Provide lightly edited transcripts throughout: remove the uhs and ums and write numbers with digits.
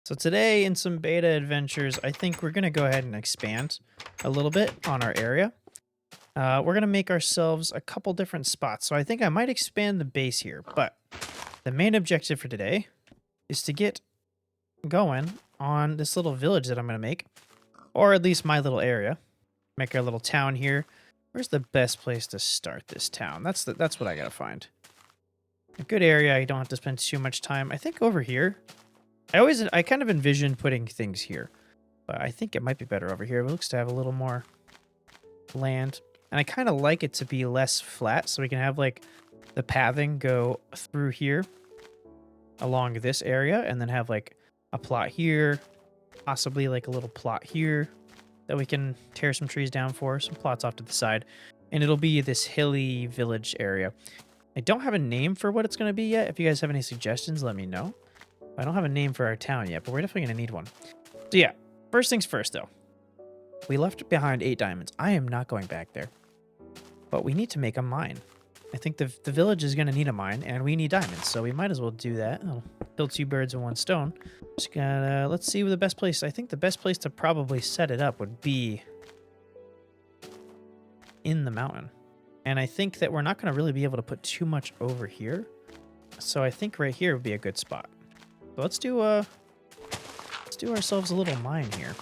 So today in some beta adventures, I think we're going to go ahead and expand a little bit on our area. We're going to make ourselves a couple different spots. So I think I might expand the base here, but the main objective for today is to get going on this little village that I'm going to make, or at least my little area. Make our little town here. Where's the best place to start this town? That's what I got to find. A good area I don't have to spend too much time. I think over here. I kind of envision putting things here, but I think it might be better over here. It looks to have a little more land, and I kind of like it to be less flat, so we can have like the pathing go through here along this area, and then have like a plot here, possibly like a little plot here that we can tear some trees down for, some plots off to the side, and it'll be this hilly village area. I don't have a name for what it's going to be yet. If you guys have any suggestions, let me know. I don't have a name for our town yet, but we're definitely going to need one. So yeah, first things first though. We left behind 8 diamonds. I am not going back there. But we need to make a mine. I think the village is going to need a mine, and we need diamonds, so we might as well do that. I'll kill 2 birds with 1 stone. Just gotta, let's see where the best place. I think the best place to probably set it up would be in the mountain. And I think that we're not going to really be able to put too much over here. So I think right here would be a good spot. So let's do ourselves a little mine here.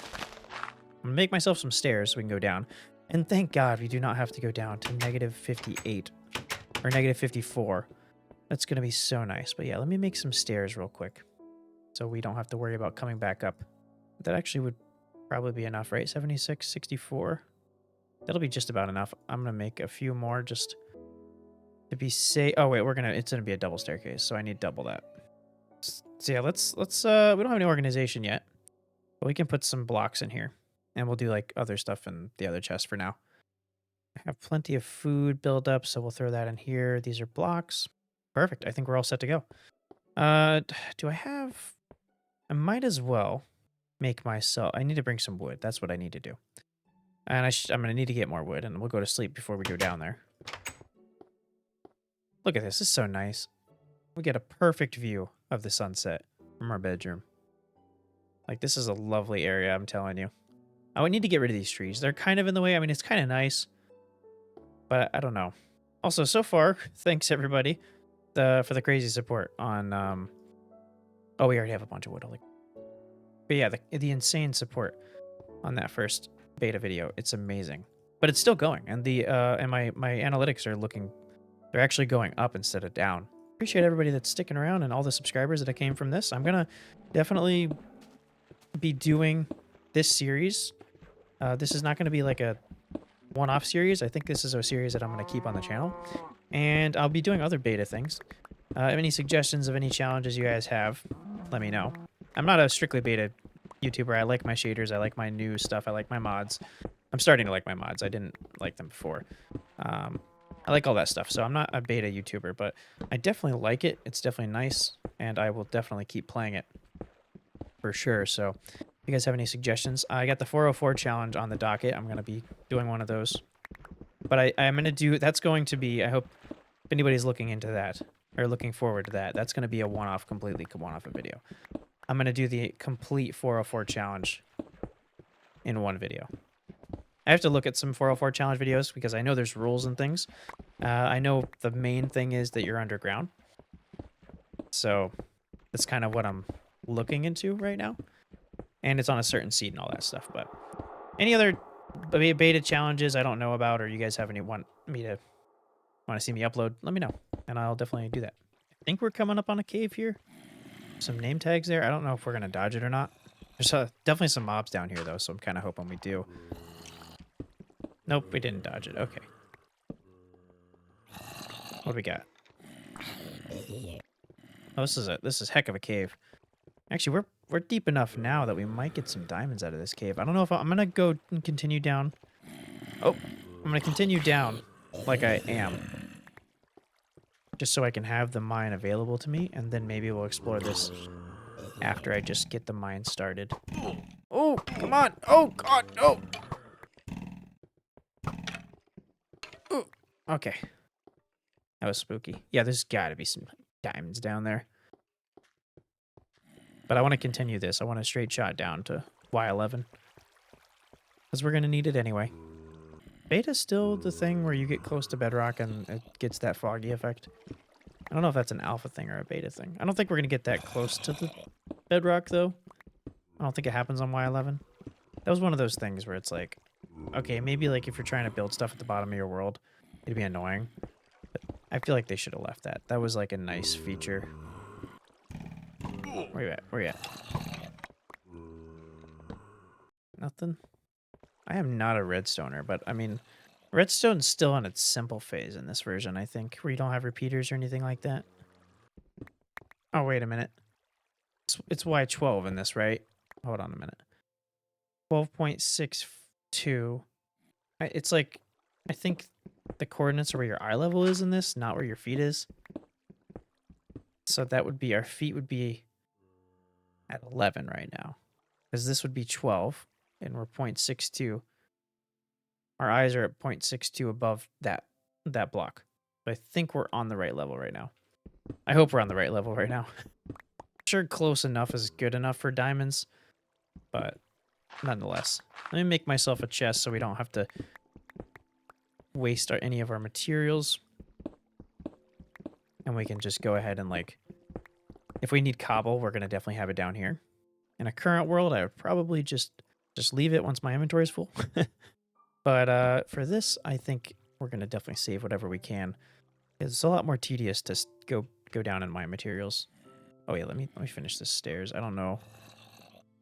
I'm gonna make myself some stairs so we can go down. And thank God we do not have to go down to -58 or -54. That's gonna be so nice. But yeah, let me make some stairs real quick so we don't have to worry about coming back up. That actually would probably be enough, right? 76, 64. That'll be just about enough. I'm gonna make a few more just to be safe. Oh wait, it's gonna be a double staircase, so I need double that. So yeah, let's we don't have any organization yet, but we can put some blocks in here, and we'll do like other stuff in the other chest for now. I have plenty of food built up, so we'll throw that in here. These are blocks. Perfect. I think we're all set to go. Do I have? I might as well make myself. I need to bring some wood. That's what I need to do. And I'm gonna need to get more wood, and we'll go to sleep before we go down there. Look at this. This is so nice. We get a perfect view of the sunset from our bedroom. Like, this is a lovely area, I'm telling you. I would need to get rid of these trees. They're kind of in the way. I mean, it's kind of nice, but I don't know. Also, so far, thanks everybody for the crazy support on... Oh, we already have a bunch of wood. But yeah, the insane support on that first beta video. It's amazing. But it's still going, and my analytics are looking... They're actually going up instead of down. Appreciate everybody that's sticking around and all the subscribers that came from this. I'm gonna definitely be doing this series. This is not going to be like a one-off series. I think this is a series that I'm going to keep on the channel, and I'll be doing other beta things. Any suggestions of any challenges you guys have, let me know. I'm not a strictly beta YouTuber. I like my shaders. I like my new stuff. I like my mods. I'm starting to like my mods. I didn't like them before. I like all that stuff, so I'm not a beta YouTuber, but I definitely like it. It's definitely nice, and I will definitely keep playing it for sure. So if you guys have any suggestions, I got the 404 challenge on the docket. I'm going to be doing one of those. But I'm going to do... That's going to be... I hope if anybody's looking into that, or looking forward to that, that's going to be a one-off, completely one-off video. I'm going to do the complete 404 challenge in one video. I have to look at some 404 challenge videos because I know there's rules and things. I know the main thing is that you're underground. So that's kind of what I'm looking into right now. And it's on a certain seed and all that stuff. But any other beta challenges I don't know about, or you guys have any want to see me upload, let me know. And I'll definitely do that. I think we're coming up on a cave here. Some name tags there. I don't know if we're going to dodge it or not. There's definitely some mobs down here, though, so I'm kind of hoping we do. Nope, we didn't dodge it. Okay. What do we got? Oh, this is heck of a cave. Actually, we're deep enough now that we might get some diamonds out of this cave. I don't know if I'm gonna go and continue down. Oh, I'm gonna continue down like I am, just so I can have the mine available to me, and then maybe we'll explore this after I just get the mine started. Oh, come on! Oh God, no! Ooh, okay. That was spooky. Yeah, there's got to be some diamonds down there. But I want to continue this. I want a straight shot down to Y11. Because we're going to need it anyway. Beta's still the thing where you get close to bedrock and it gets that foggy effect. I don't know if that's an alpha thing or a beta thing. I don't think we're going to get that close to the bedrock, though. I don't think it happens on Y11. That was one of those things where it's like, okay, maybe like if you're trying to build stuff at the bottom of your world, it'd be annoying. But I feel like they should have left that. That was like a nice feature. Where you at? Where you at? Nothing? I am not a redstoner, but I mean, redstone's still in its simple phase in this version, I think, where you don't have repeaters or anything like that. Oh, wait a minute. It's Y12 in this, right? Hold on a minute. 12.62. It's like, I think the coordinates are where your eye level is in this, not where your feet is. So that would be, our feet would be at 11 right now. Because this would be 12, and we're 0.62. Our eyes are at 0.62 above that block. So I think we're on the right level right now. I hope we're on the right level right now. Sure, close enough is good enough for diamonds, but nonetheless. Let me make myself a chest so we don't have to waste any of our materials. And we can just go ahead and, like, if we need cobble, we're going to definitely have it down here. In a current world, I would probably just leave it once my inventory is full. But for this, I think we're going to definitely save whatever we can. It's a lot more tedious to go down in my materials. Oh yeah, let me finish this stairs. I don't know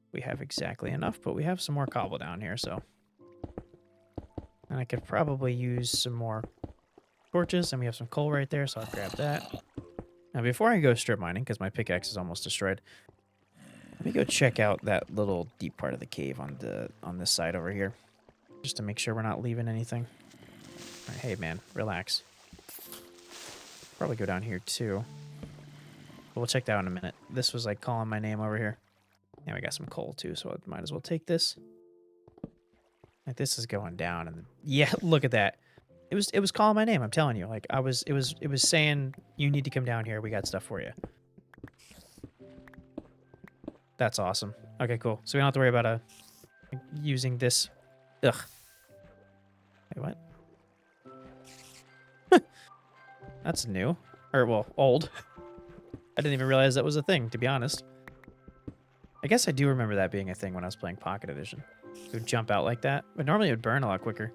if we have exactly enough, but we have some more cobble down here, so. And I could probably use some more torches, and we have some coal right there, so I'll grab that. Now, before I go strip mining, because my pickaxe is almost destroyed, let me go check out that little deep part of the cave on this side over here, just to make sure we're not leaving anything. All right, hey man, relax. Probably go down here too. But we'll check that out in a minute. This was like calling my name over here. And we got some coal too, so I might as well take this. Like this is going down, and yeah, look at that. It was calling my name. I'm telling you, like it was saying you need to come down here. We got stuff for you. That's awesome. Okay, cool. So we don't have to worry about using this. Ugh. Wait, what? That's new. Or, well, old. I didn't even realize that was a thing, to be honest. I guess I do remember that being a thing when I was playing Pocket Edition. It would jump out like that, but normally it would burn a lot quicker.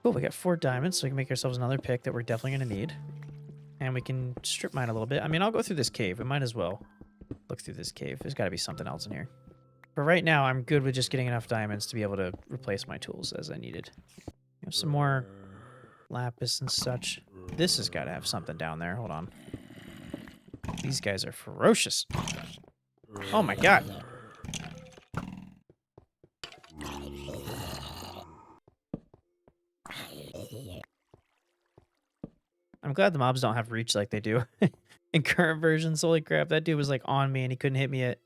Cool, we got 4 diamonds, so we can make ourselves another pick that we're definitely going to need. And we can strip mine a little bit. I mean, I'll go through this cave. We might as well look through this cave. There's got to be something else in here. But right now, I'm good with just getting enough diamonds to be able to replace my tools as I needed. We have some more lapis and such. This has got to have something down there. Hold on. These guys are ferocious. Oh my god. I'm glad the mobs don't have reach like they do in current versions. Holy crap, that dude was like on me and he couldn't hit me yet.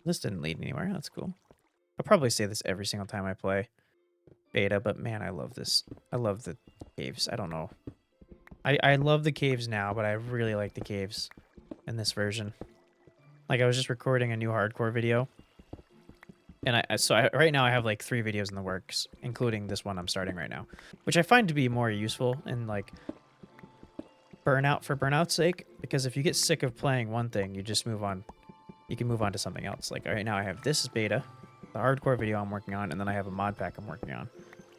This didn't lead anywhere. That's cool. I'll probably say this every single time I play beta, but man, I love this. I love the caves. I don't know. I love the caves now, but I really like the caves in this version. Like, I was just recording a new hardcore video. And right now I have like 3 videos in the works, including this one I'm starting right now, which I find to be more useful in like burnout for burnout's sake, because if you get sick of playing one thing, you just move on. You can move on to something else. Like right now I have this is beta, the hardcore video I'm working on, and then I have a mod pack I'm working on.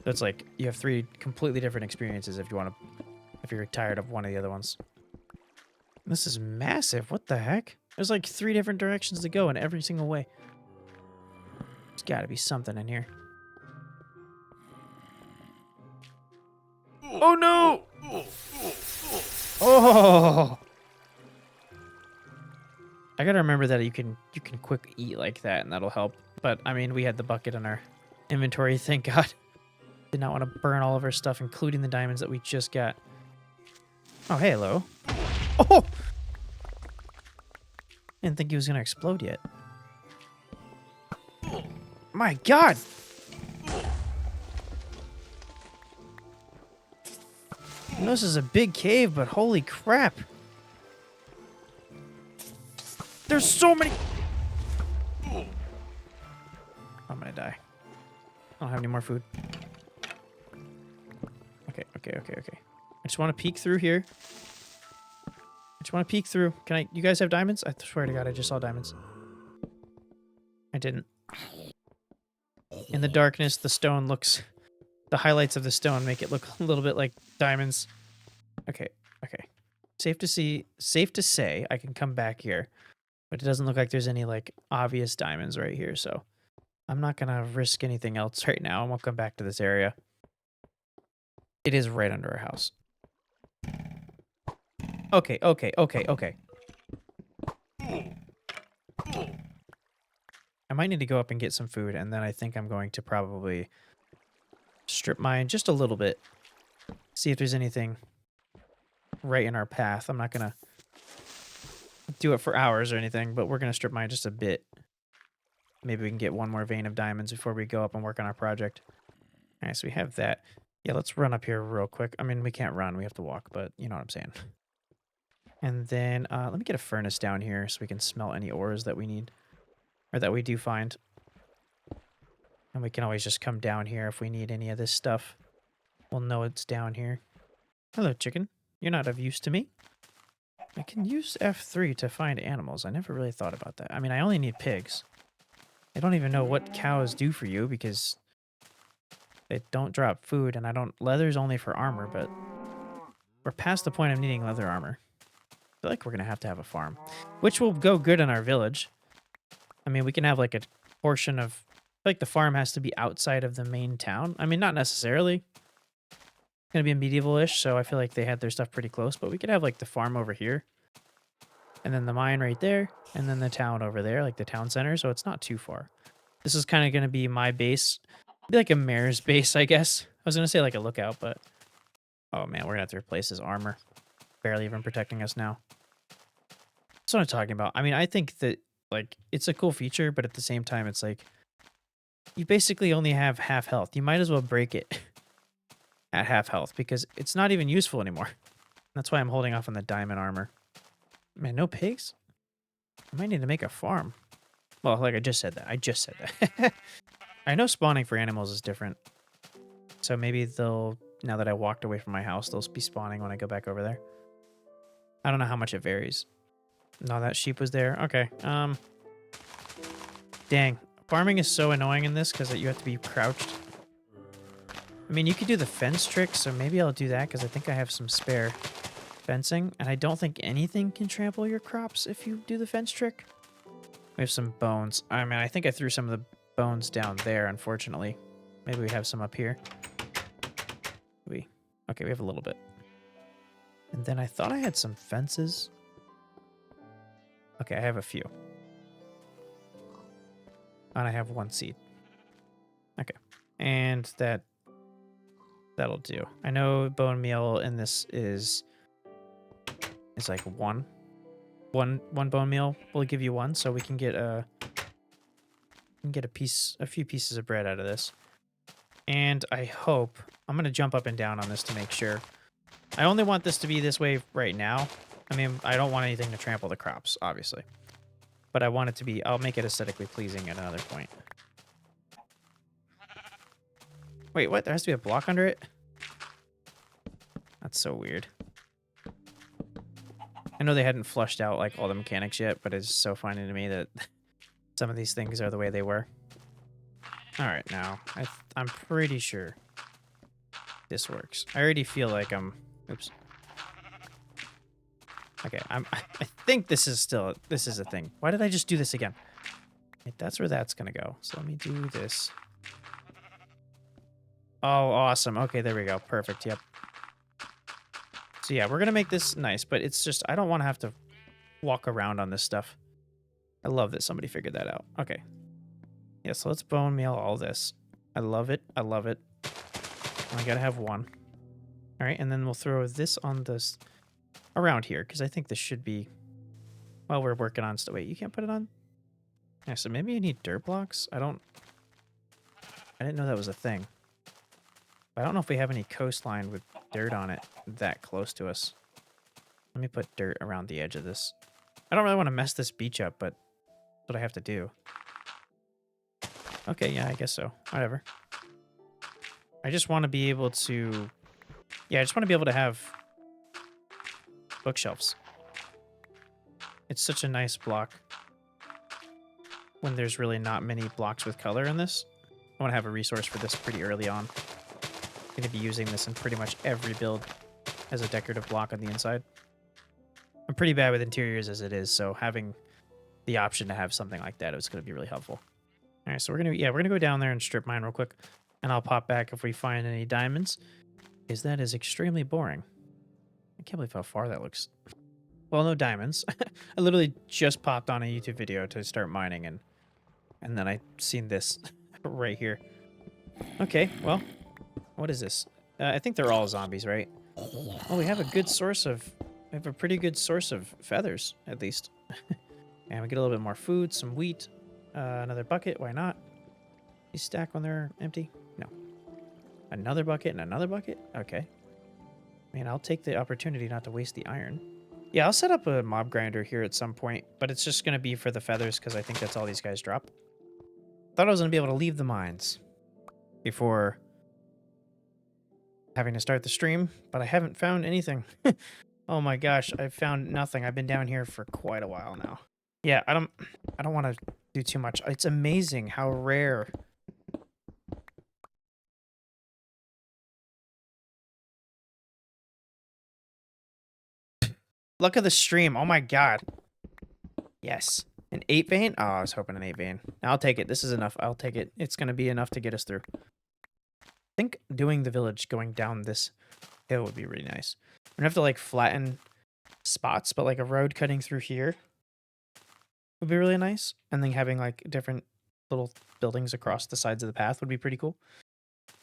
So it's like you have 3 completely different experiences if you're tired of one of the other ones. This is massive. What the heck? There's like 3 different directions to go in every single way. There's got to be something in here. Oh no! Oh! I gotta remember that you can quick eat like that, and that'll help. But I mean, we had the bucket in our inventory. Thank God. Did not want to burn all of our stuff, including the diamonds that we just got. Oh, hey, hello. Oh! Didn't think he was gonna explode yet. My God! I know this is a big cave, but holy crap. There's so many. I'm gonna die. I don't have any more food. Okay. I just want to peek through here. I just want to peek through. Can I? You guys have diamonds? I swear to God, I just saw diamonds. I didn't. In the darkness, the stone looks... The highlights of the stone make it look a little bit like diamonds. Okay. Safe to say I can come back here. But it doesn't look like there's any, like, obvious diamonds right here, so... I'm not gonna risk anything else right now. I won't come back to this area. It is right under our house. Okay. I might need to go up and get some food, and then I think I'm going to probably strip mine just a little bit. See if there's anything right in our path. I'm not going to do it for hours or anything, but we're going to strip mine just a bit. Maybe we can get one more vein of diamonds before we go up and work on our project. All right, so we have that. Yeah, let's run up here real quick. I mean, we can't run. We have to walk, but you know what I'm saying. And then let me get a furnace down here so we can smelt any ores that we need. Or that we do find. And we can always just come down here if we need any of this stuff. We'll know it's down here. Hello, chicken. You're not of use to me. I can use F3 to find animals. I never really thought about that. I mean, I only need pigs. I don't even know what cows do for you because they don't drop food, and I don't... Leather's only for armor, but we're past the point of needing leather armor. I feel like we're going to have a farm, which will go good in our village. I mean, we can have, like, a portion of... Like, the farm has to be outside of the main town. I mean, not necessarily. It's going to be medieval-ish, so I feel like they had their stuff pretty close. But we could have, like, the farm over here. And then the mine right there. And then the town over there, like the town center. So it's not too far. This is kind of going to be my base. It'd be like a mayor's base, I guess. I was going to say, like, a lookout, but... Oh, man, we're going to have to replace his armor. Barely even protecting us now. That's what I'm talking about. I mean, I think that, like, it's a cool feature, but at the same time, it's like... You basically only have half health. You might as well break it at half health because it's not even useful anymore. That's why I'm holding off on the diamond armor. Man, no pigs? I might need to make a farm. Well, like I just said that. I know spawning for animals is different. So maybe they'll, now that I walked away from my house, they'll be spawning when I go back over there. I don't know how much it varies. No, that sheep was there. Okay. Dang. Farming is so annoying in this because you have to be crouched. I mean, you could do the fence trick, so maybe I'll do that because I think I have some spare fencing. And I don't think anything can trample your crops if you do the fence trick. We have some bones. I mean, I think I threw some of the bones down there, unfortunately. Maybe we have some up here. Okay, we have a little bit. And then I thought I had some fences. Okay, I have a few. And I have one seed. Okay. And that'll do. I know bone meal in this is like one bone meal will give you one, so we can get a few pieces of bread out of this. And I hope I'm gonna jump up and down on this to make sure. I only want this to be this way right now. I mean, I don't want anything to trample the crops, obviously. But I want it to be, I'll make it aesthetically pleasing at another point. Wait, what? There has to be a block under it? That's so weird. I know they hadn't flushed out, like, all the mechanics yet, but it's so funny to me that some of these things are the way they were. Alright, now, I'm pretty sure this works. I already feel like I'm... Oops. Okay, I think this is a thing. Why did I just do this again? Wait, that's where that's gonna go. So let me do this. Oh, awesome. Okay, there we go. Perfect, yep. So yeah, we're gonna make this nice, but it's just, I don't want to have to walk around on this stuff. I love that somebody figured that out. Okay. Yeah, so let's bone meal all this. I love it. I love it. I gotta have one. All right, and then we'll throw this on this... around here, because I think this should be... While we're working on stuff. Wait, you can't put it on? Yeah, so maybe you need dirt blocks? I didn't know that was a thing. I don't know if we have any coastline with dirt on it that close to us. Let me put dirt around the edge of this. I don't really want to mess this beach up, but that's what I have to do. Okay, yeah, I guess so. Whatever. I just want to be able to... Yeah, I just want to be able to have bookshelves. It's such a nice block when there's really not many blocks with color in this. I want to have a resource for this pretty early on. I'm going to be using this in pretty much every build as a decorative block on the inside. I'm pretty bad with interiors as it is, so having the option to have something like that is going to be really helpful. All right, so we're gonna go down there and strip mine real quick, and I'll pop back if we find any diamonds, because that is extremely boring. I can't believe how far that looks. Well, no diamonds. I literally just popped on a YouTube video to start mining, and then I seen this right here. Okay, well, what is this? I think they're all zombies, right? Oh, we have a good source of... We have a pretty good source of feathers, at least. And we get a little bit more food, some wheat, another bucket. Why not? You stack when they're empty? No. Another bucket and another bucket? Okay. Man, I'll take the opportunity not to waste the iron. Yeah, I'll set up a mob grinder here at some point, but it's just going to be for the feathers because I think that's all these guys drop. Thought I was going to be able to leave the mines before having to start the stream, but I haven't found anything. Oh my gosh, I've found nothing. I've been down here for quite a while now. Yeah, I don't want to do too much. It's amazing how rare. Look at the stream. Oh my god. Yes. An 8 vein? Oh, I was hoping an 8 vein. I'll take it. This is enough. I'll take it. It's going to be enough to get us through. I think doing the village going down this hill would be really nice. I'm going to have to like flatten spots, but like a road cutting through here would be really nice. And then having like different little buildings across the sides of the path would be pretty cool.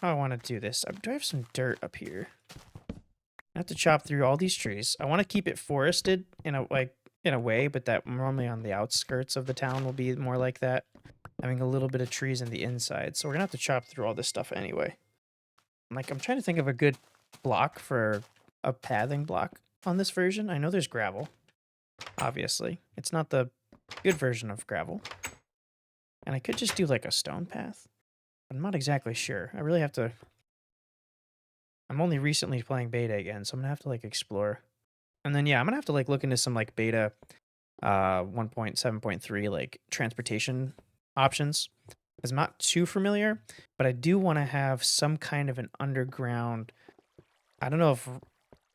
I want to do this. Do I have some dirt up here? I have to chop through all these trees. I want to keep it forested in a way, but that normally on the outskirts of the town will be more like that. Having a little bit of trees in the inside. So we're gonna have to chop through all this stuff anyway. I'm trying to think of a good block for a pathing block on this version. I know there's gravel. Obviously. It's not the good version of gravel. And I could just do like a stone path. I'm not exactly sure. I really have to... I'm only recently playing beta again, so I'm gonna have to like explore. And then yeah, I'm gonna have to like look into some like beta 1.7.3 like transportation options. I'm not too familiar, but I do want to have some kind of an underground... I don't know if...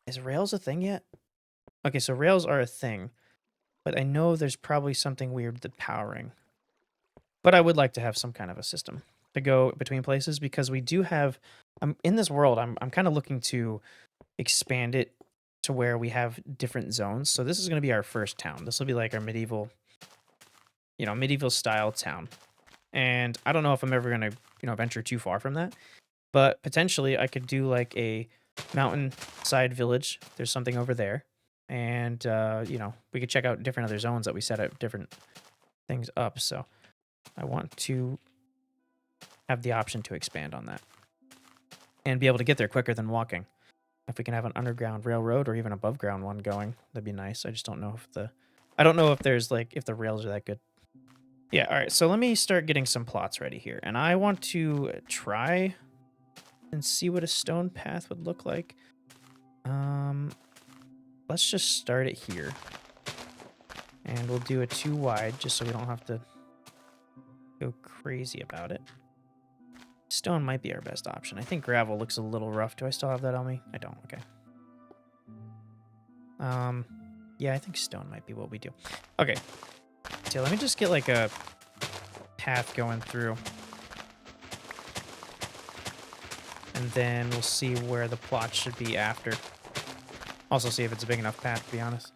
Is rails a thing yet? Okay, so rails are a thing, but I know there's probably something weird with the powering. But I would like to have some kind of a system to go between places, because we do have... in this world, I'm kind of looking to expand it to where we have different zones. So this is going to be our first town. This will be like our medieval, medieval style town. And I don't know if I'm ever going to, venture too far from that. But potentially I could do like a mountainside village. There's something over there. And, we could check out different other zones that we set up different things up. So I want to have the option to expand on that and be able to get there quicker than walking. If we can have an underground railroad or even above ground one going, that'd be nice. I just don't know if there's like, if the rails are that good. Yeah, all right, so let me start getting some plots ready here. And I want to try and see what a stone path would look like. Let's just start it here. And we'll do a 2 wide just so we don't have to go crazy about it. Stone might be our best option. I think gravel looks a little rough. Do I still have that on me? I don't. Okay. Yeah, I think stone might be what we do. Okay. So let me just get like a path going through. And then we'll see where the plot should be after. Also see if it's a big enough path, to be honest.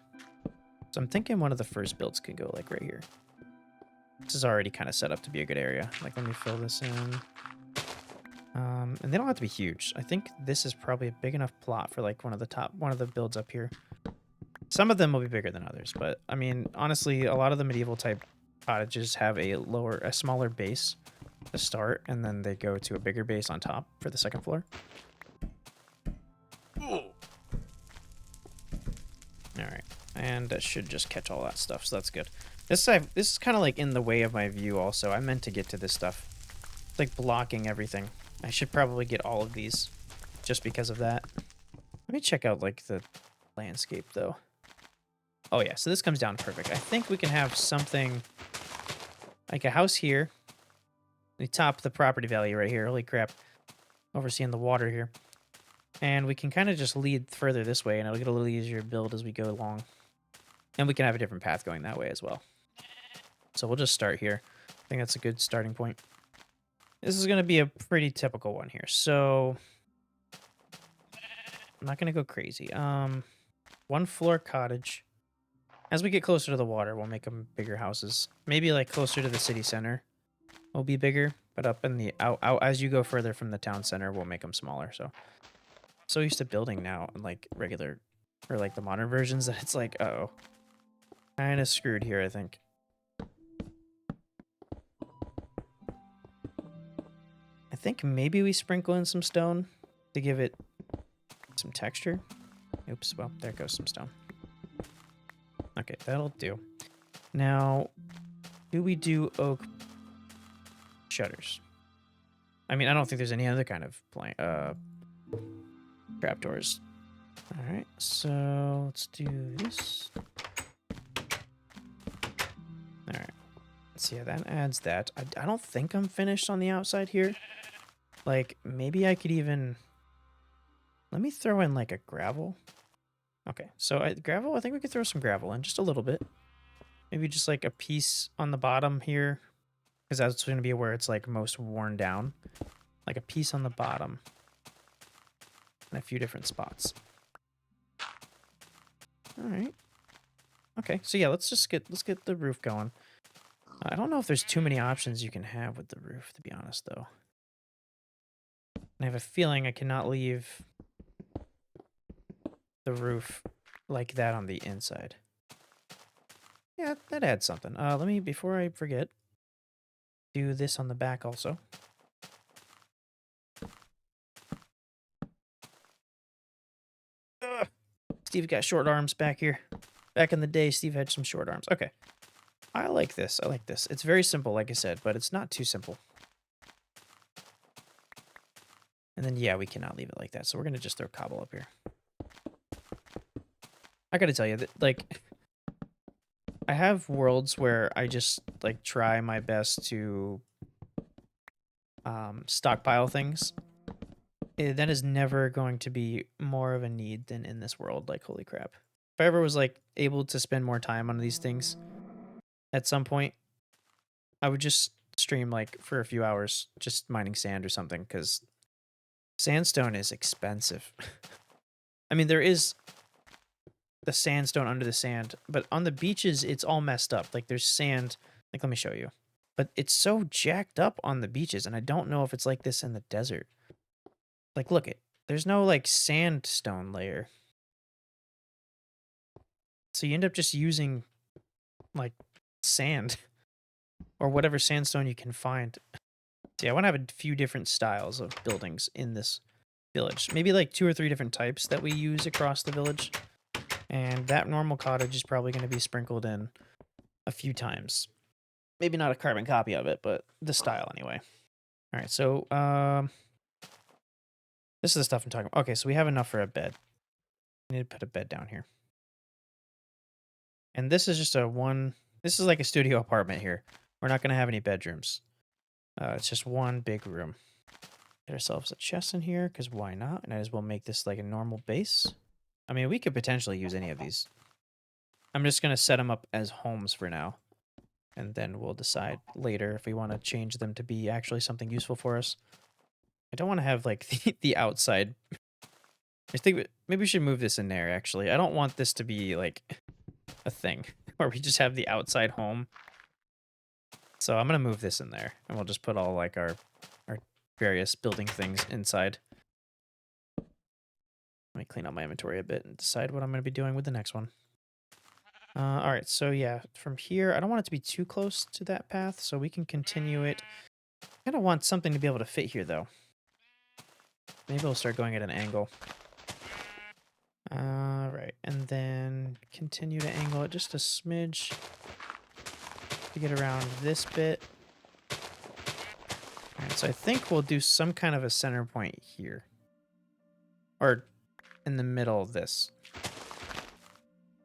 So I'm thinking one of the first builds could go like right here. This is already kind of set up to be a good area. Like, let me fill this in. And they don't have to be huge. I think this is probably a big enough plot for like one of the builds up here. Some of them will be bigger than others, but I mean, honestly, a lot of the medieval type cottages have a smaller base to start, and then they go to a bigger base on top for the second floor. All right, I And that should just catch all that stuff, so that's good. This is kind of like in the way of my view also. I meant to get to this stuff. It's like blocking everything. I should probably get all of these just because of that. Let me check out like the landscape though. Oh yeah, so this comes down perfect. I think we can have something like a house here. We top the property value right here. Holy crap. Overseeing the water here. And we can kind of just lead further this way and it'll get a little easier to build as we go along. And we can have a different path going that way as well. So we'll just start here. I think that's a good starting point. This is going to be a pretty typical one here. So I'm not going to go crazy. One floor cottage. As we get closer to the water, we'll make them bigger houses. Maybe like closer to the city center will be bigger, but up in the out as you go further from the town center, we'll make them smaller. So used to building now like regular or like the modern versions that it's like, uh-oh. Kind of screwed here, I think. I think maybe we sprinkle in some stone to give it some texture. Oops, well, there goes some stone. Okay, that'll do. Now, do we do oak shutters? I mean, I don't think there's any other kind of trapdoors. All right, so let's do this. All right, let's see how that adds that. I don't think I'm finished on the outside here. Like, maybe I could even... Let me throw in, like, a gravel. Okay, so gravel, I think we could throw some gravel in, just a little bit. Maybe just, like, a piece on the bottom here. Because that's going to be where it's, like, most worn down. Like, a piece on the bottom. And a few different spots. Alright. Okay, so yeah, let's get the roof going. I don't know if there's too many options you can have with the roof, to be honest, though. I have a feeling I cannot leave the roof like that on the inside. Yeah, that adds something. Let me, before I forget, do this on the back also. Ugh. Steve got short arms back here. Back in the day, Steve had some short arms. Okay. I like this. I like this. It's very simple, like I said, but it's not too simple. And then, yeah, we cannot leave it like that. So we're going to just throw cobble up here. I got to tell you that, like, I have worlds where I just, like, try my best to stockpile things. That is never going to be more of a need than in this world. Like, holy crap. If I ever was, like, able to spend more time on these things at some point, I would just stream, like, for a few hours just mining sand or something, because sandstone is expensive. I mean, there is the sandstone under the sand, but on the beaches, it's all messed up. Like, there's sand. Like, let me show you. But it's so jacked up on the beaches, and I don't know if it's like this in the desert. Like, look it. There's no, like, sandstone layer. So you end up just using, like, sand. Or whatever sandstone you can find. See, I want to have a few different styles of buildings in this village. Maybe like 2 or 3 different types that we use across the village. And that normal cottage is probably going to be sprinkled in a few times. Maybe not a carbon copy of it, but the style anyway. All right, so this is the stuff I'm talking about. Okay, so we have enough for a bed. I need to put a bed down here. And this is just this is like a studio apartment here. We're not going to have any bedrooms. It's just one big room. Get ourselves a chest in here, because why not? And I as well make this like a normal base. I mean, we could potentially use any of these. I'm just going to set them up as homes for now. And then we'll decide later if we want to change them to be actually something useful for us. I don't want to have like the outside. I think maybe we should move this in there, actually. I don't want this to be like a thing where we just have the outside home. So I'm going to move this in there, and we'll just put all like our various building things inside. Let me clean up my inventory a bit and decide what I'm going to be doing with the next one. All right, so yeah, from here, I don't want it to be too close to that path, so we can continue it. I kind of want something to be able to fit here, though. Maybe we'll start going at an angle. All right, and then continue to angle it just a smidge to get around this bit. All right, so I think we'll do some kind of a center point here. Or in the middle of this.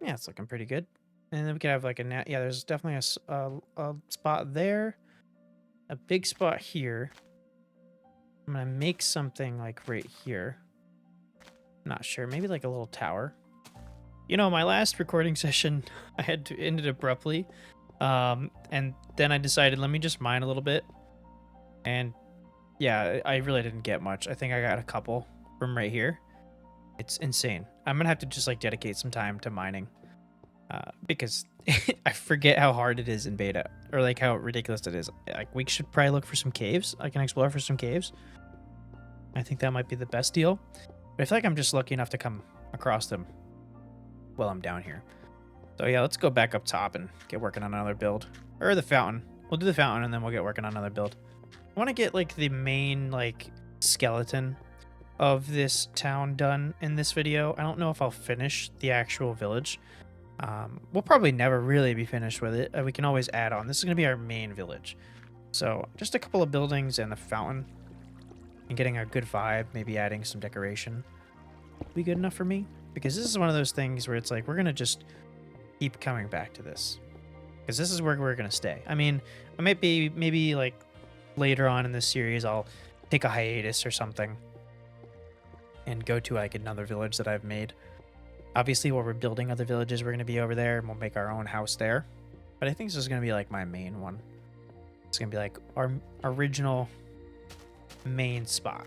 Yeah, it's looking pretty good. And then we can have like a net. Yeah, there's definitely a spot there. A big spot here. I'm going to make something like right here. Not sure. Maybe like a little tower. You know, my last recording session, I had to end it abruptly. And then I decided, let me just mine a little bit. And yeah, I really didn't get much. I think I got a couple from right here. It's insane. I'm gonna have to just like dedicate some time to mining, because I forget how hard it is in beta, or like how ridiculous it is. Like we should probably look for some caves. I can explore for some caves. I think that might be the best deal. But I feel like I'm just lucky enough to come across them while I'm down here. So yeah, let's go back up top and get working on another build, or the fountain. We'll do the fountain and then we'll get working on another build. I want to get like the main like skeleton of this town done in this video. I don't know if I'll finish the actual village. We'll probably never really be finished with it. We can always add on. This is going to be our main village. So just a couple of buildings and the fountain and getting a good vibe, maybe adding some decoration will be good enough for me, because this is one of those things where it's like we're going to just keep coming back to this, because this is where we're going to stay. I mean, I might be maybe like later on in this series I'll take a hiatus or something and go to like another village that I've made. Obviously, while we're building other villages, we're going to be over there and we'll make our own house there. But I think this is going to be like my main one. It's going to be like our original main spot.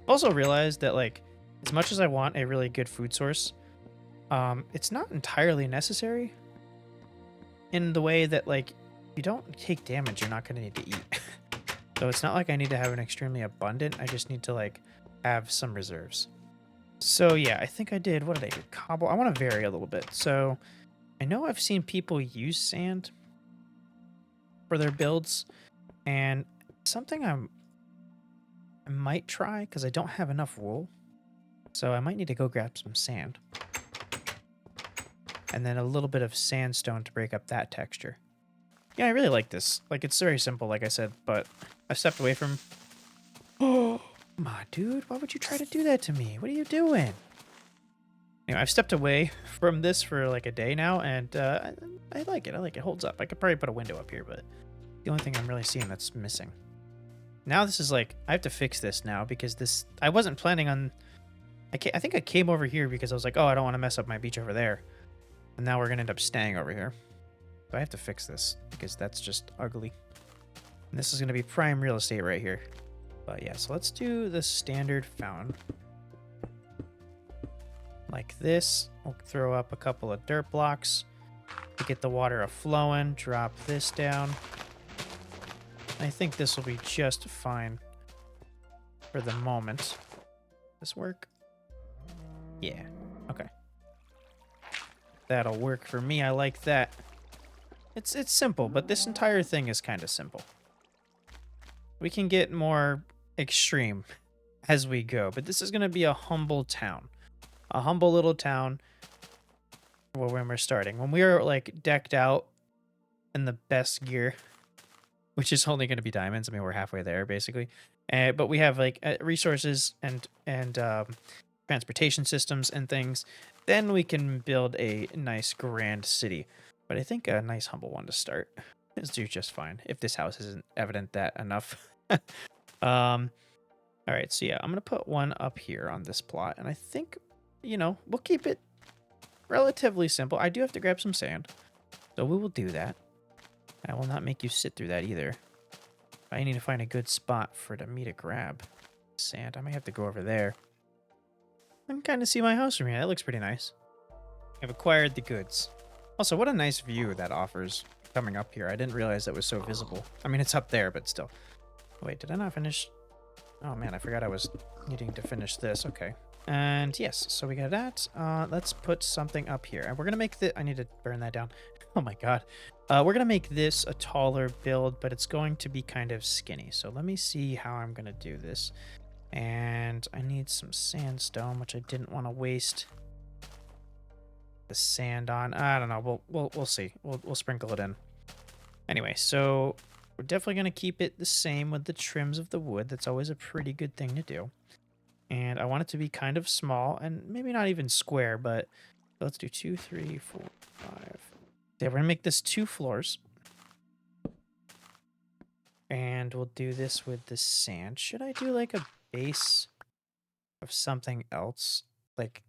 Also realized that like as much as I want a really good food source, it's not entirely necessary, in the way that like if you don't take damage, you're not going to need to eat. So it's not like I need to have an extremely abundant. I just need to like have some reserves. So yeah, I think I did. What did I do? Cobble. I want to vary a little bit. So I know I've seen people use sand for their builds, and something I might try, because I don't have enough wool. So I might need to go grab some sand. And then a little bit of sandstone to break up that texture. Yeah, I really like this. Like, it's very simple, like I said, but I stepped away from... Oh, come on, dude. Why would you try to do that to me? What are you doing? Anyway, I've stepped away from this for like a day now, and I like it. I like it. It holds up. I could probably put a window up here, but the only thing I'm really seeing that's missing. Now this is like... I have to fix this now, because this... I wasn't planning on... I think I came over here because I was like, oh, I don't want to mess up my beach over there. And now we're going to end up staying over here. So I have to fix this, because that's just ugly. And this is going to be prime real estate right here. But yeah, so let's do the standard fountain. Like this. We'll throw up a couple of dirt blocks to get the water a-flowing. Drop this down. I think this will be just fine for the moment. Does this work? Yeah. Okay. That'll work for me. I like that. It's simple, but this entire thing is kind of simple. We can get more extreme as we go, but this is going to be a humble town. A humble little town when we're starting. When we are like decked out in the best gear, which is only going to be diamonds. I mean, we're halfway there basically. But we have like resources and transportation systems and things. Then we can build a nice grand city. But I think a nice humble one to start is do just fine, if this house isn't evident that enough. All right, so yeah, I'm going to put one up here on this plot. And I think, you know, we'll keep it relatively simple. I do have to grab some sand, so we will do that. I will not make you sit through that either. I need to find a good spot for me to grab sand. I might have to go over there. I can kind of see my house from here. That looks pretty nice. I've acquired the goods. Also, what a nice view that offers coming up here. I didn't realize that was so visible. I mean, it's up there, but still. Wait, did I not finish? Oh man, I forgot I was needing to finish this. Okay. And yes, so we got that. Let's put something up here. And we're going to make the... I need to burn that down. Oh my god. We're going to make this a taller build, but it's going to be kind of skinny. So let me see how I'm going to do this. And I need some sandstone, which I didn't want to waste. the sand on. I don't know. We'll see. We'll sprinkle it in. Anyway, so we're definitely gonna keep it the same with the trims of the wood. That's always a pretty good thing to do. And I want it to be kind of small and maybe not even square, but let's do 2, 3, 4, 5. Yeah, we're gonna make this 2 floors. And we'll do this with the sand. Should I do like a base of something else? Like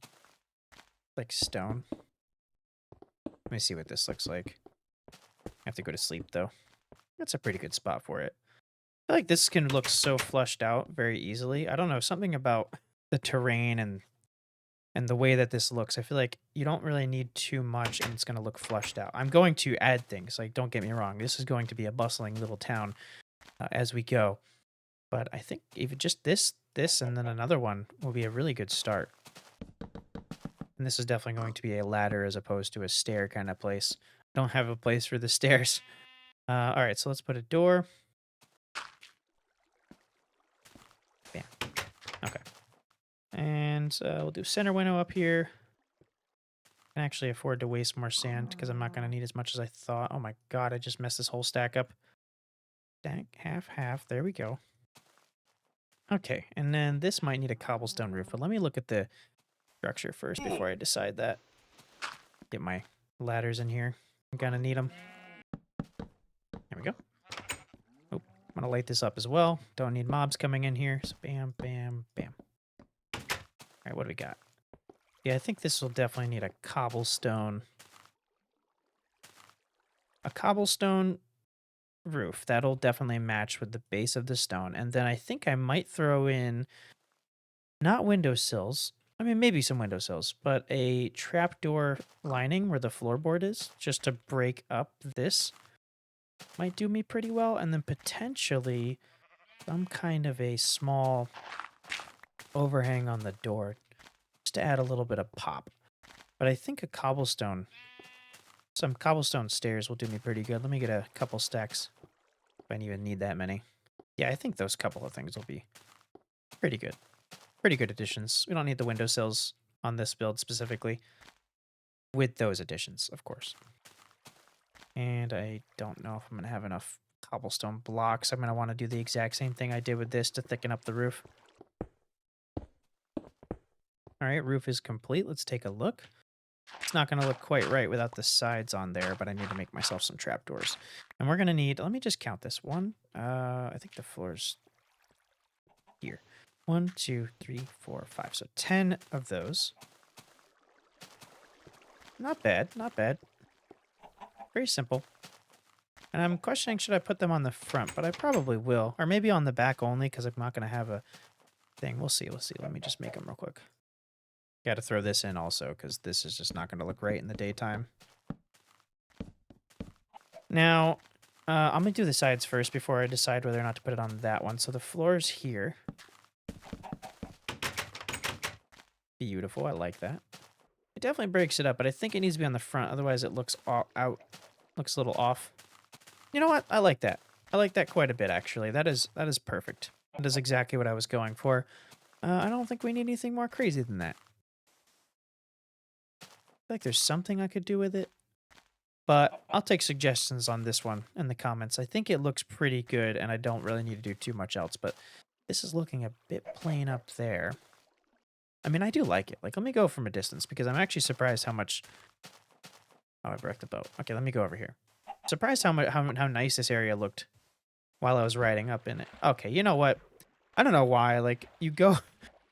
stone? Let me see what this looks like. I have to go to sleep though. That's a pretty good spot for it. I feel like this can look so flushed out very easily. I don't know, something about the terrain and the way that this looks. I feel like you don't really need too much and it's going to look flushed out. I'm going to add things, like don't get me wrong. This is going to be a bustling little town as we go. But I think even just this, and then another one will be a really good start. And this is definitely going to be a ladder as opposed to a stair kind of place. I don't have a place for the stairs. All right, so let's put a door. Bam. Okay. And we'll do center window up here. I can actually afford to waste more sand because I'm not going to need as much as I thought. Oh my god, I just messed this whole stack up. Stack, half, half. There we go. Okay, and then this might need a cobblestone roof, but let me look at the structure first before I decide that. Get my ladders in here. I'm gonna need them. There we go. Oh, I'm gonna light this up as well. Don't need mobs coming in here. So bam, bam, bam. All right, what do we got? Yeah, I think this will definitely need a cobblestone. A cobblestone roof. That'll definitely match with the base of the stone. And then I think I might throw in not windowsills. I mean, maybe some windowsills, but a trapdoor lining where the floorboard is, just to break up this, might do me pretty well. And then potentially some kind of a small overhang on the door, just to add a little bit of pop. But I think some cobblestone stairs will do me pretty good. Let me get a couple stacks if I even need that many. Yeah, I think those couple of things will be pretty good. Pretty good additions. We don't need the windowsills on this build specifically. With those additions, of course. And I don't know if I'm going to have enough cobblestone blocks. I'm going to want to do the exact same thing I did with this to thicken up the roof. All right, roof is complete. Let's take a look. It's not going to look quite right without the sides on there, but I need to make myself some trapdoors. And we're going to need, let me just count this. I think the floor's here. 1, 2, 3, 4, 5. So 10 of those. Not bad, not bad. Very simple. And I'm questioning, should I put them on the front? But I probably will. Or maybe on the back only, because I'm not going to have a thing. We'll see, we'll see. Let me just make them real quick. Got to throw this in also, because this is just not going to look right in the daytime. Now, I'm going to do the sides first before I decide whether or not to put it on that one. So the floor's here. Beautiful, I like that. It definitely breaks it up, but I think it needs to be on the front. Otherwise, it looks looks a little off. You know what? I like that. I like that quite a bit, actually. That is perfect. That is exactly what I was going for. I don't think we need anything more crazy than that. I feel like there's something I could do with it. But I'll take suggestions on this one in the comments. I think it looks pretty good, and I don't really need to do too much else. But this is looking a bit plain up there. I mean, I do like it. Like, let me go from a distance, because I'm actually surprised how much... Oh, I broke the boat. Okay, let me go over here. Surprised how nice this area looked while I was riding up in it. Okay, you know what? I don't know why. Like, you go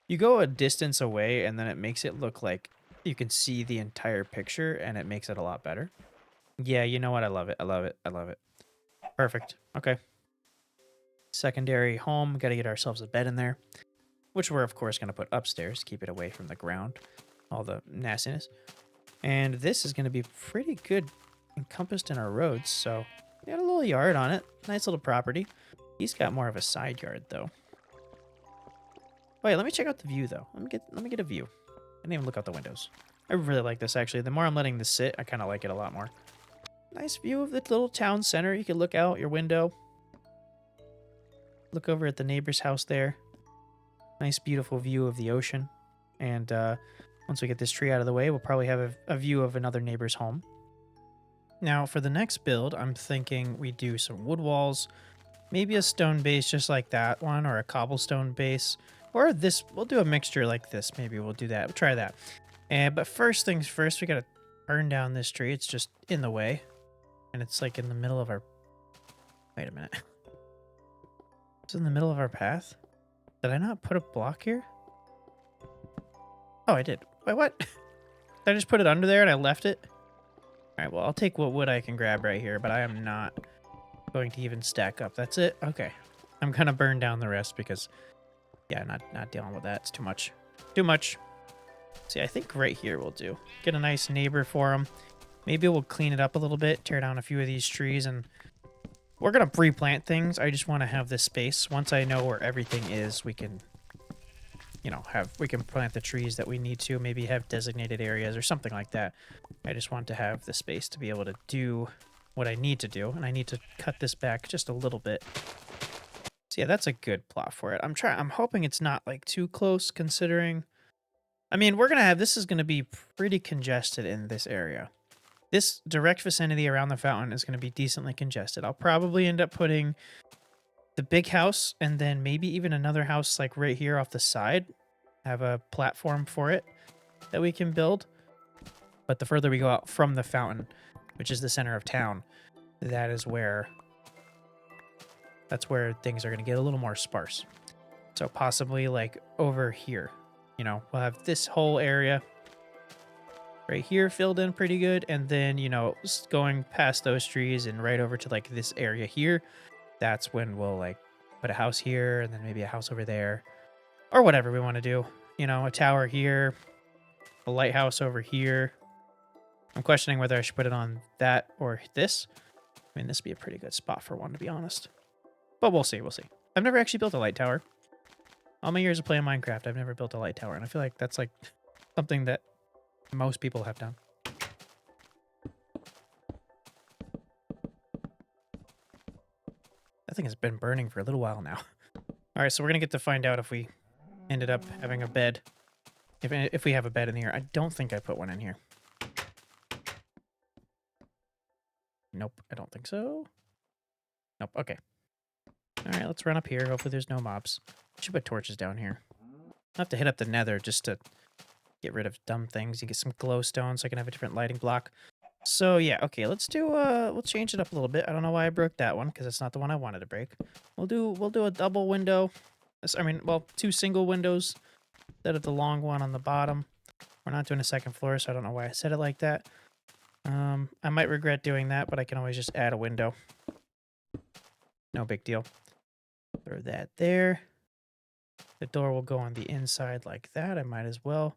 a distance away, and then it makes it look like you can see the entire picture, and it makes it a lot better. Yeah, you know what? I love it. I love it. I love it. Perfect. Okay. Secondary home. Got to get ourselves a bed in there, which we're, of course, going to put upstairs. Keep it away from the ground. All the nastiness. And this is going to be pretty good encompassed in our roads. So, got a little yard on it. Nice little property. He's got more of a side yard, though. Wait, let me check out the view, though. Let me get a view. I didn't even look out the windows. I really like this, actually. The more I'm letting this sit, I kind of like it a lot more. Nice view of the little town center. You can look out your window. Look over at the neighbor's house there. Nice, beautiful view of the ocean. And, well, Once we get this tree out of the way, we'll probably have a view of another neighbor's home. Now, for the next build, I'm thinking we do some wood walls, maybe a stone base just like that one, or a cobblestone base, or this. We'll do a mixture like this. Maybe we'll do that. We'll try that. But first things first, we gotta burn down this tree. It's just in the way, and it's like in the middle of our. Wait a minute. It's in the middle of our path. Did I not put a block here? Oh, I did. Wait, what? Did I just put it under there and I left it? All right, well, I'll take what wood I can grab right here, but I am not going to even stack up. That's it? Okay. I'm going to burn down the rest because, yeah, not dealing with that. It's too much. Too much. See, I think right here we'll do. Get a nice neighbor for him. Maybe we'll clean it up a little bit, tear down a few of these trees, and we're going to replant things. I just want to have this space. Once I know where everything is, we can, we can plant the trees that we need to, maybe have designated areas or something like that. I just want to have the space to be able to do what I need to do, and I need to cut this back just a little bit. So yeah, that's a good plot for it. I'm hoping it's not like too close considering, I mean, this is going to be pretty congested in this area. This direct vicinity around the fountain is going to be decently congested. I'll probably end up putting the big house and then maybe even another house like right here off the side. Have a platform for it that we can build. But the further we go out from the fountain, which is the center of town, that's where things are going to get a little more sparse. So possibly like over here, we'll have this whole area right here filled in pretty good. And then, going past those trees and right over to like this area here, that's when we'll like put a house here and then maybe a house over there or whatever we want to do. A tower here, a lighthouse over here. I'm questioning whether I should put it on that or this. I mean, this would be a pretty good spot for one, to be honest. But we'll see, I've never actually built a light tower. All my years of playing Minecraft, I've never built a light tower, and I feel like that's like something that most people have done. That thing has been burning for a little while now. All right, so we're going to get to find out if we ended up having a bed. If we have a bed in here. I don't think I put one in here. Nope, I don't think so. Nope, okay. All right, let's run up here. Hopefully there's no mobs. I should put torches down here. I'll have to hit up the nether just to get rid of dumb things. You get some glowstone so I can have a different lighting block. So yeah, okay, let's change it up a little bit. I don't know why I broke that one because it's not the one I wanted to break. We'll do a double window. Two single windows instead of the long one on the bottom. We're not doing a second floor, so I don't know why I said it like that. I might regret doing that, but I can always just add a window. No big deal. Throw that there. The door will go on the inside like that. I might as well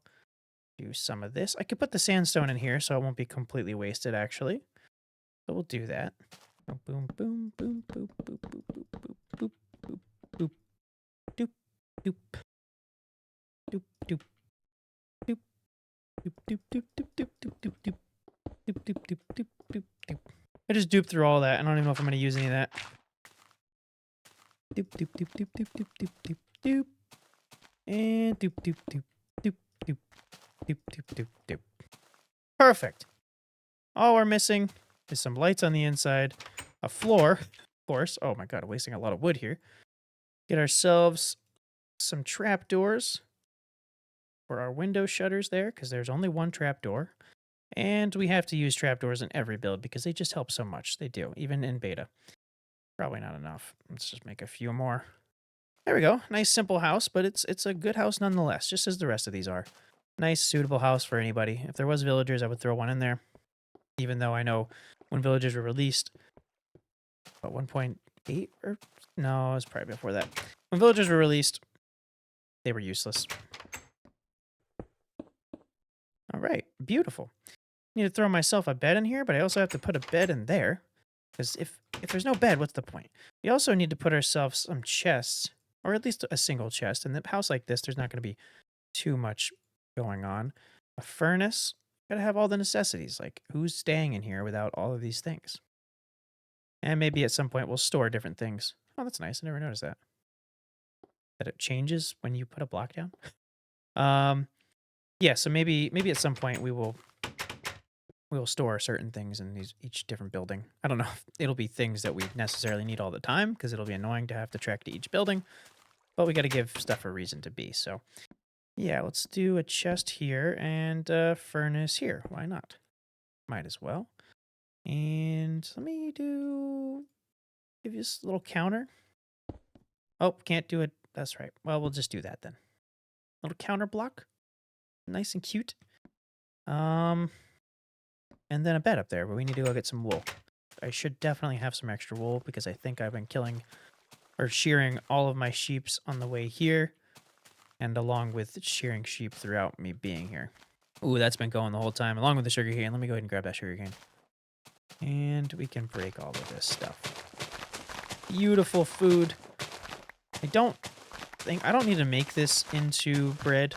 do some of this. I could put the sandstone in here so it won't be completely wasted, actually. So we'll do that. Boom, boom, boom, boom, boop, boop, boop, boop, boop, boop, boop, boop, doop, doop, doop, doop, doop, doop, doop, doop, doop, doop, doop, doop, doop, doop, doop, doop, doop, doop, doop. I just duped through all that. I don't even know if I'm going to use any of that. Doop, doop, doop, doop, doop, doop, doop, doop, doop. And doop, doop, doop, doop, doop, doop, doop, doop, doop. Perfect. All we're missing is some lights on the inside, a floor, of course. Oh my god, I'm wasting a lot of wood here. Get ourselves some trapdoors for our window shutters there, because there's only one trapdoor. And we have to use trapdoors in every build because they just help so much. They do, even in beta. Probably not enough. Let's just make a few more. There we go. Nice simple house, but it's a good house nonetheless, just as the rest of these are. Nice, suitable house for anybody. If there was villagers, I would throw one in there. Even though I know when villagers were released, what, 1.8 or no, it was probably before that. When villagers were released, they were useless. All right, beautiful. Need to throw myself a bed in here, but I also have to put a bed in there. Because if there's no bed, what's the point? We also need to put ourselves some chests, or at least a single chest. In a house like this, there's not going to be too much going on. A furnace. Gotta have all the necessities. Like, who's staying in here without all of these things? And maybe at some point we'll store different things. Oh, that's nice. I never noticed that. That it changes when you put a block down. Yeah, so maybe at some point we will store certain things in each different building. I don't know if it'll be things that we necessarily need all the time because it'll be annoying to have to trek to each building, but we got to give stuff a reason to be. So yeah, let's do a chest here and a furnace here. Why not? Might as well. And let me give you this little counter. Oh, can't do it. That's right. Well, we'll just do that then. Little counter block. Nice and cute. And then a bed up there, but we need to go get some wool. I should definitely have some extra wool because I think I've been killing or shearing all of my sheeps on the way here and along with shearing sheep throughout me being here. Ooh, that's been going the whole time along with the sugar cane. Let me go ahead and grab that sugar cane. And we can break all of this stuff. Beautiful food. I don't need to make this into bread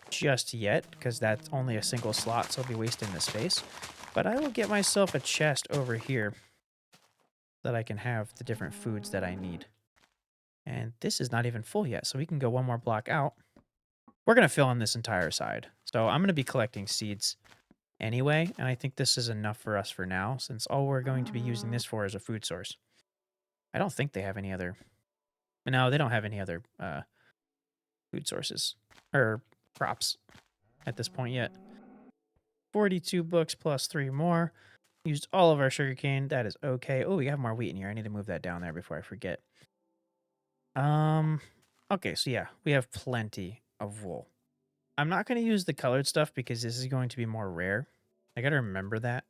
just yet because that's only a single slot, so I'll be wasting the space. But I will get myself a chest over here that I can have the different foods that I need. And this is not even full yet, so we can go one more block out. We're going to fill in this entire side. So I'm going to be collecting seeds anyway, and I think this is enough for us for now, since all we're going to be using this for is a food source. I don't think they have any other... No, they don't have any other food sources or crops at this point yet. 42 books plus 3 more. Used all of our sugarcane. That is okay. Oh, we have more wheat in here. I need to move that down there before I forget. Okay, so yeah, we have plenty of wool. I'm not going to use the colored stuff because this is going to be more rare. I got to remember that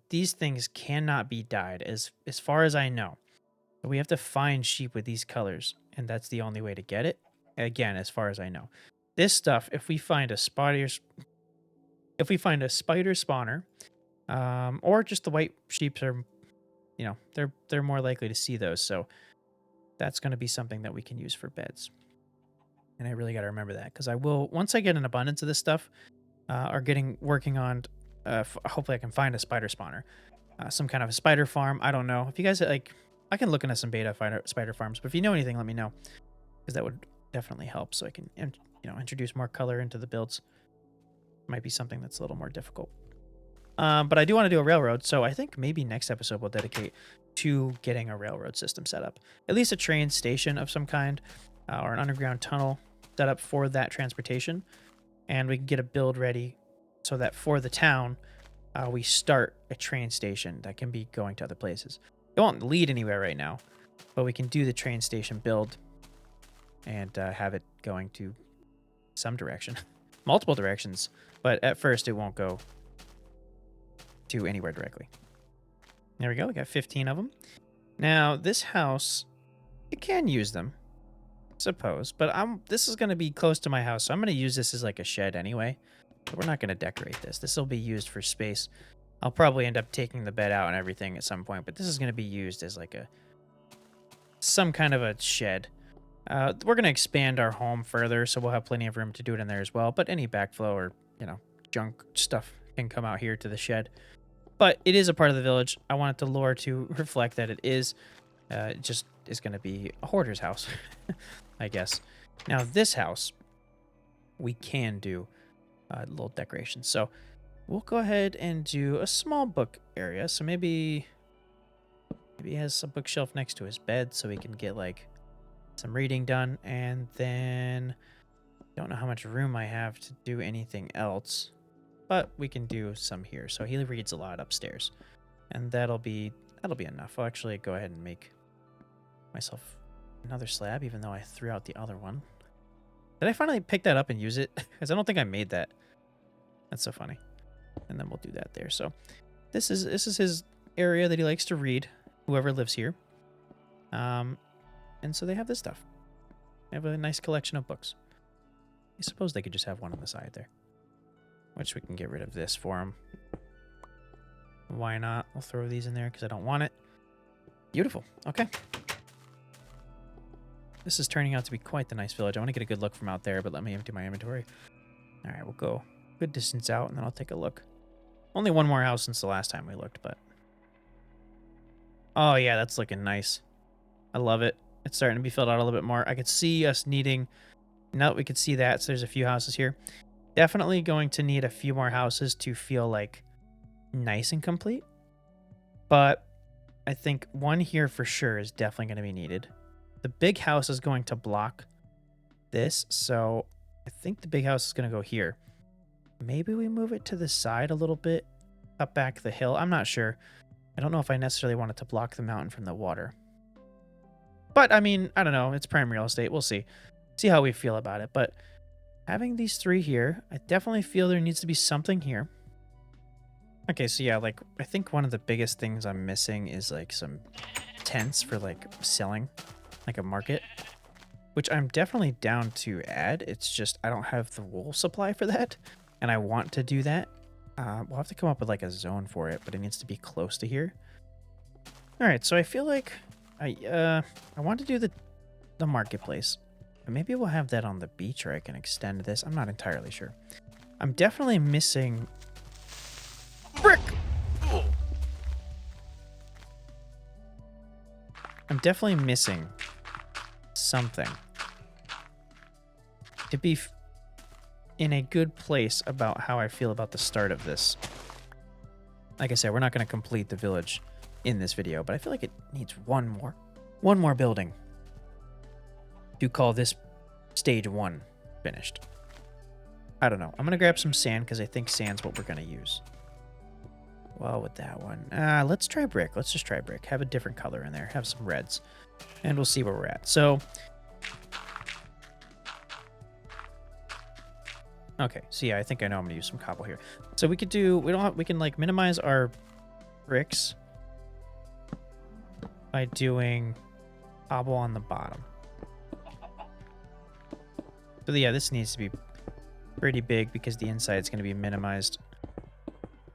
these things cannot be dyed as far as I know. We have to find sheep with these colors, and that's the only way to get it. Again, as far as I know. This stuff, if we find a spider spawner, or just the white sheep are, they're more likely to see those. So that's going to be something that we can use for beds. And I really got to remember that because I will, once I get an abundance of this stuff, working on, hopefully I can find a spider spawner, some kind of a spider farm. I don't know if you guys like. I can look into some beta spider farms, but if you know anything, let me know because that would definitely help. So I can, introduce more color into the builds. Might be something that's a little more difficult. But I do want to do a railroad, so I think maybe next episode we'll dedicate to getting a railroad system set up. At least a train station of some kind, or an underground tunnel set up for that transportation. And we can get a build ready so that for the town, we start a train station that can be going to other places. It won't lead anywhere right now, but we can do the train station build and have it going to some direction. Multiple directions, but at first it won't go to anywhere directly. There we go. We got 15 of them. Now, this house, you can use them, I suppose, but this is going to be close to my house, so I'm going to use this as like a shed anyway. But we're not going to decorate this. This will be used for space. I'll probably end up taking the bed out and everything at some point, but this is going to be used as like some kind of a shed. We're going to expand our home further, so we'll have plenty of room to do it in there as well. But any backflow or, junk stuff can come out here to the shed. But it is a part of the village. I want it to lore to reflect that it is. It just is going to be a hoarder's house, I guess. Now, this house, we can do little decorations. So we'll go ahead and do a small book area. So maybe he has a bookshelf next to his bed so he can get like some reading done. And then don't know how much room I have to do anything else, but we can do some here. So he reads a lot upstairs, and that'll be enough. I'll actually go ahead and make myself another slab, even though I threw out the other one. Did I finally pick that up and use it? Because I don't think I made that. That's so funny. And then we'll do that there. So this is his area that he likes to read, whoever lives here. And so they have this stuff. They have a nice collection of books. I suppose they could just have one on the side there. Which we can get rid of this for him. Why not? We'll throw these in there because I don't want it. Beautiful. Okay. This is turning out to be quite the nice village. I want to get a good look from out there, but let me empty my inventory. All right, we'll go a good distance out, and then I'll take a look. Only one more house since the last time we looked, but... Oh, yeah, that's looking nice. I love it. It's starting to be filled out a little bit more. I could see us needing... Now that we could see that, so there's a few houses here. Definitely going to need a few more houses to feel like nice and complete. But I think one here for sure is definitely going to be needed. The big house is going to block this, so I think the big house is going to go here. Maybe we move it to the side a little bit, up back the hill. I'm not sure. I don't know if I necessarily want it to block the mountain from the water. But, I mean, I don't know. It's prime real estate. We'll see. See how we feel about it. But having these three here, I definitely feel there needs to be something here. Okay, so yeah, like, I think one of the biggest things I'm missing is, like, some tents for, like, selling, like a market, which I'm definitely down to add. It's just I don't have the wool supply for that, and I want to do that. We'll have to come up with, like, a zone for it, but it needs to be close to here. All right, so I feel like I want to do the marketplace. And maybe we'll have that on the beach, or I can extend this. I'm not entirely sure. I'm definitely missing brick. I'm definitely missing something to be in a good place about how I feel about the start of this. Like I said, we're not going to complete the village in this video, but I feel like it needs one more building to call this stage 1 finished. I don't know. I'm going to grab some sand because I think sand's what we're going to use. Well, with that one, let's try brick. Let's just try brick. Have a different color in there. Have some reds, and we'll see where we're at. So, okay. So yeah, I think I know I'm gonna use some cobble here. So we could do. We can like minimize our bricks by doing cobble on the bottom. So yeah, this needs to be pretty big because the inside is going to be minimized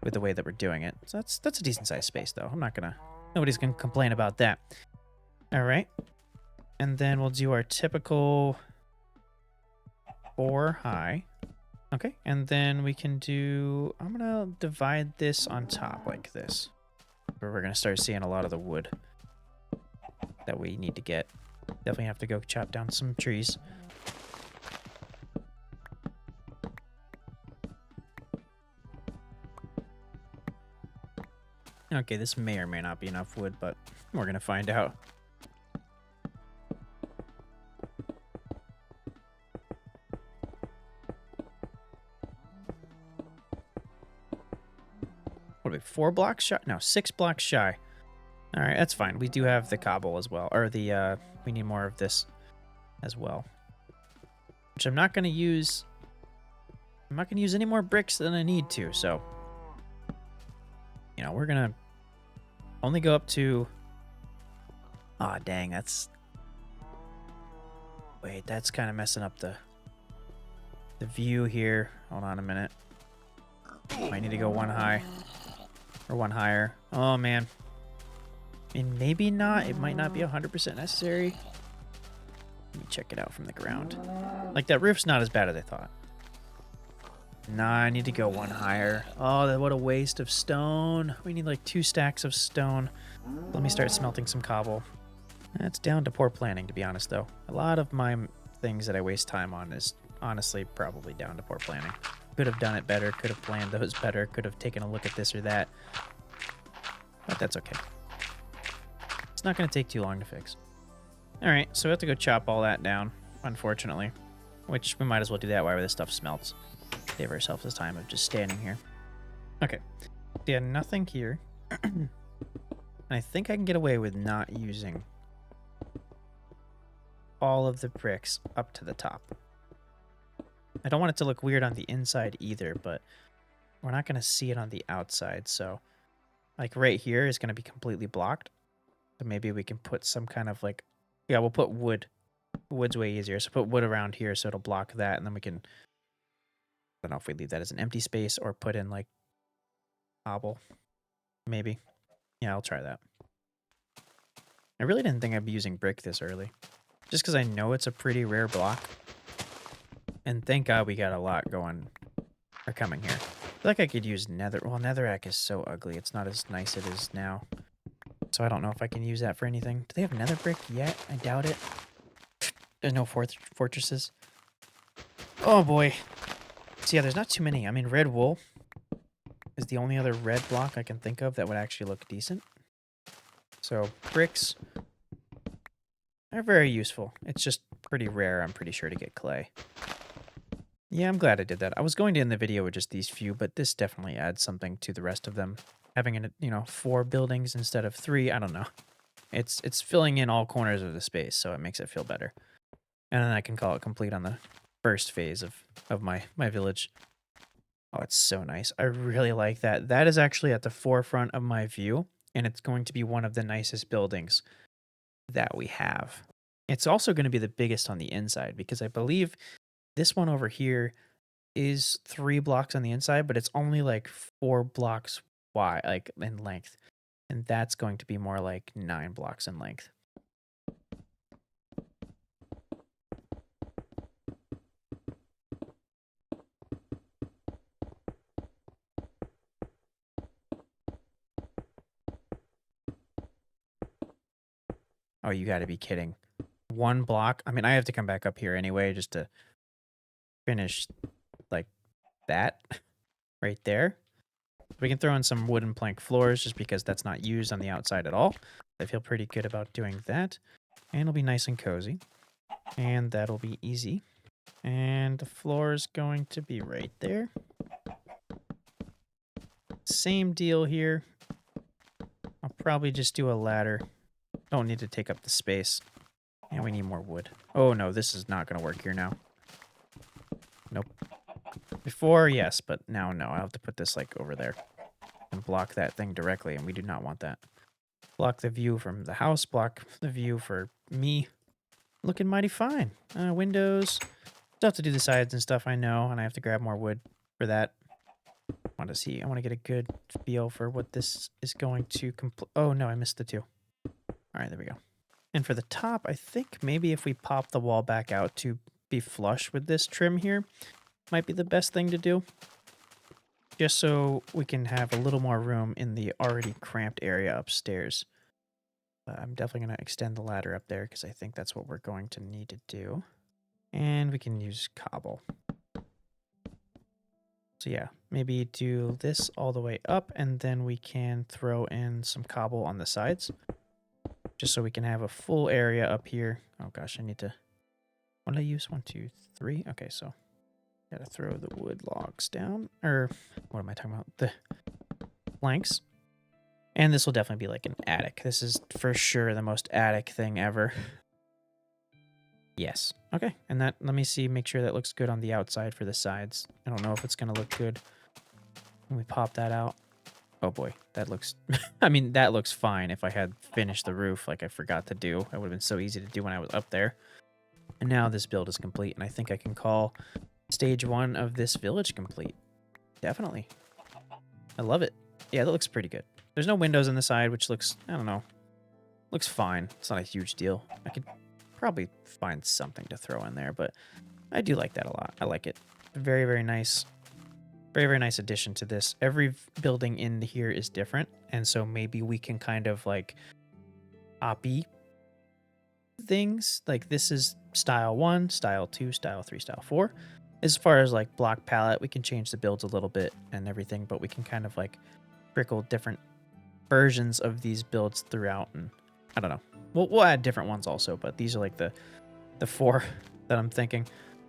with the way that we're doing it. So that's a decent sized space though. Nobody's gonna complain about that. All right. And then we'll do our typical 4 high. Okay. And then we can do, I'm gonna divide this on top like this, where we're gonna start seeing a lot of the wood that we need to get. Definitely have to go chop down some trees. Okay, this may or may not be enough wood, but we're going to find out. What are we, 4 blocks shy? No, 6 blocks shy. All right, that's fine. We do have the cobble as well, or the, we need more of this as well. Which I'm not going to use. I'm not going to use any more bricks than I need to, so. You know, we're going to only go up to... Aw, dang, that's... Wait, that's kind of messing up the view here. Hold on a minute. Might need to go 1 high. Or 1 higher. Oh, man. I mean, maybe not. It might not be 100% necessary. Let me check it out from the ground. Like, that roof's not as bad as I thought. Nah, I need to go 1 higher. Oh, what a waste of stone. We need like 2 stacks of stone. Let me start smelting some cobble. That's down to poor planning, to be honest, though. A lot of my things that I waste time on is honestly probably down to poor planning. Could have done it better, could have planned those better, could have taken a look at this or that. But that's okay. It's not going to take too long to fix. Alright, so we have to go chop all that down, unfortunately. Which we might as well do that while this stuff smelts. Save ourselves the time of just standing here. Okay. Yeah, nothing here. I think I can get away with not using all of the bricks up to the top. I don't want it to look weird on the inside either, but we're not going to see it on the outside. So, like right here is going to be completely blocked. But maybe we can put some kind of like, yeah, we'll put wood. Wood's way easier. So put wood around here so it'll block that, and then we can... I don't know if we leave that as an empty space or put in like cobble. Maybe. Yeah, I'll try that. I really didn't think I'd be using brick this early. Just because I know it's a pretty rare block. And thank God we got a lot going or coming here. I feel like I could use nether. Well, netherrack is so ugly. It's not as nice as it is now. So I don't know if I can use that for anything. Do they have nether brick yet? I doubt it. There's no fortresses. Oh boy. So yeah, there's not too many. I mean, red wool is the only other red block I can think of that would actually look decent. So bricks are very useful. It's just pretty rare, I'm pretty sure, to get clay. Yeah, I'm glad I did that. I was going to end the video with just these few, but this definitely adds something to the rest of them. Having, 4 buildings instead of 3, I don't know. It's filling in all corners of the space, so it makes it feel better. And then I can call it complete on the first phase of my village. Oh, it's so nice. I really like that. That is actually at the forefront of my view, and it's going to be one of the nicest buildings that we have. It's also going to be the biggest on the inside because I believe this one over here is 3 blocks on the inside, but it's only like 4 blocks wide, like in length. And that's going to be more like 9 blocks in length. Oh, you got to be kidding. 1 block? I mean, I have to come back up here anyway just to finish like that right there. We can throw in some wooden plank floors just because that's not used on the outside at all. I feel pretty good about doing that. And it'll be nice and cozy. And that'll be easy. And the floor is going to be right there. Same deal here. I'll probably just do a ladder. Don't need to take up the space. And we need more wood. Oh no, this is not going to work here now. Nope. Before, yes, but now no. I'll have to put this like over there and block that thing directly, and we do not want that. Block the view from the house, block the view for me. Looking mighty fine. Windows. Still have to do the sides and stuff, I know, and I have to grab more wood for that. I want to see. I want to get a good feel for what this is going to complete. Oh no, I missed the 2. All right, there we go. And for the top, I think maybe if we pop the wall back out to be flush with this trim here, might be the best thing to do. Just so we can have a little more room in the already cramped area upstairs. I'm definitely going to extend the ladder up there because I think that's what we're going to need to do. And we can use cobble. So yeah, maybe do this all the way up, and then we can throw in some cobble on the sides. Just so we can have a full area up here. Oh gosh, I need to... What did I use? 1, 2, 3? Okay, so... Gotta throw the wood logs down. Or, what am I talking about? The planks. And this will definitely be like an attic. This is for sure the most attic thing ever. Yes. Okay, and that, let me see, make sure that looks good on the outside for the sides. I don't know if it's gonna look good when we pop that out. Oh boy, that looks... I mean, that looks fine if I had finished the roof like I forgot to do. It would have been so easy to do when I was up there. And now this build is complete, and I think I can call stage 1 of this village complete. Definitely. I love it. Yeah, that looks pretty good. There's no windows on the side, which looks, I don't know, looks fine. It's not a huge deal. I could probably find something to throw in there, but I do like that a lot. I like it. Very, very nice. Very, very nice addition to this. Every building in here is different, and so maybe we can kind of like copy things. Like this is style 1, style 2, style 3, style 4. As far as like block palette, we can change the builds a little bit and everything, but we can kind of like trickle different versions of these builds throughout, and I don't know. We'll add different ones also, but these are like the 4 that I'm thinking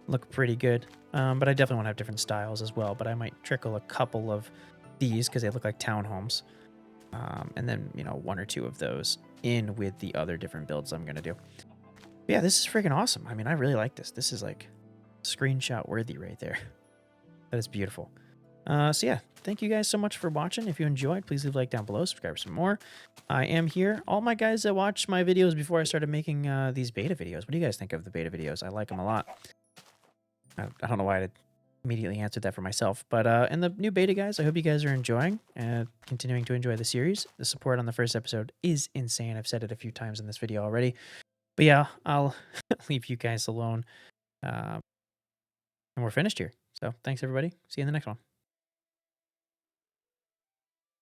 look pretty good. But I definitely want to have different styles as well, but I might trickle a couple of these because they look like townhomes. And then, 1 or 2 of those in with the other different builds I'm going to do. But yeah, this is freaking awesome. I mean, I really like this. This is like screenshot worthy right there. That is beautiful. So yeah, thank you guys so much for watching. If you enjoyed, please leave a like down below, subscribe for some more. I am here. All my guys that watched my videos before I started making these beta videos, what do you guys think of the beta videos? I like them a lot. I don't know why I immediately answered that for myself. But and the new beta guys, I hope you guys are enjoying and continuing to enjoy the series. The support on the first episode is insane. I've said it a few times in this video already. But yeah, I'll leave you guys alone. And we're finished here. So thanks, everybody. See you in the next one.